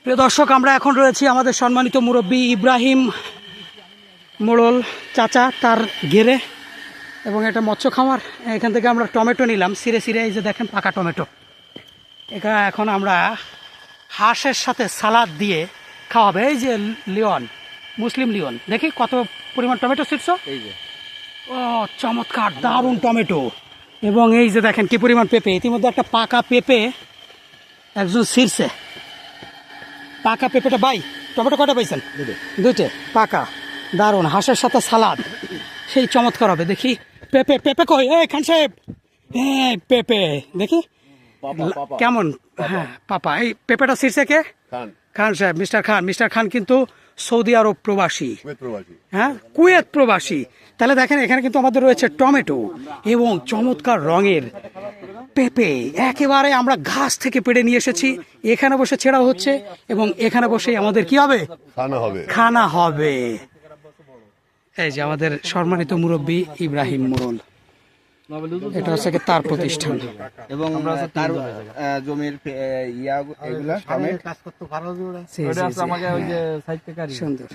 প্রিয় দর্শক, আমরা এখন রয়েছি আমাদের সম্মানিত মুরব্বী ইব্রাহিম মোড়ল চাচা তার ঘেরে, এবং এটা মৎস্য খামার। এখান থেকে আমরা টমেটো নিলাম সিরে সিরে, এই যে দেখেন পাকা টমেটো। এখানে এখন আমরা হাঁসের সাথে সালাদ দিয়ে খাওয়া হবে। এই যে লিওন, মুসলিম লিওন, দেখি কত পরিমাণ টমেটো ছিটছো। এই যে ও চমৎকার, দারুণ টমেটো। এবং এই যে দেখেন কি পরিমাণ পেঁপে, ইতিমধ্যে একটা পাকা পেঁপে একজন ছিঁড়ছে। পাকা পেঁপেটা ভাই, টমেটো কয়টা পাইছেন? দুইটে পাকা, দারুণ। হাঁসের সাথে সালাদ সেই চমৎকার হবে। দেখি পেঁপে, পেঁপে কই? এই খান সাহেব, এই পেঁপে দেখি কেমন। হ্যাঁ পাপা, এই পেঁপেটা ছিঁড়ছে কে? খান সাহেব, মিস্টার খান। মিস্টার খান কিন্তু সৌদি আরব প্রবাসী, হ্যাঁ কুয়েত প্রবাসী। তাহলে দেখেন এখানে কিন্তু আমাদের রয়েছে টমেটো এবং চমৎকার রঙের পেঁপে। একেবারে আমরা গাছ থেকে পেড়ে নিয়ে এসেছি, এখানে বসে ছেঁড়া হচ্ছে এবং এখানে বসে আমাদের কি হবে? খানা হবে। এই যে আমাদের সম্মানিত মুরব্বী ইব্রাহিম মোড়ল, এটা হচ্ছে তার প্রতিষ্ঠান এবং তার জমির ইয়া এগুলা কাজ করতে ভালো। সুন্দর।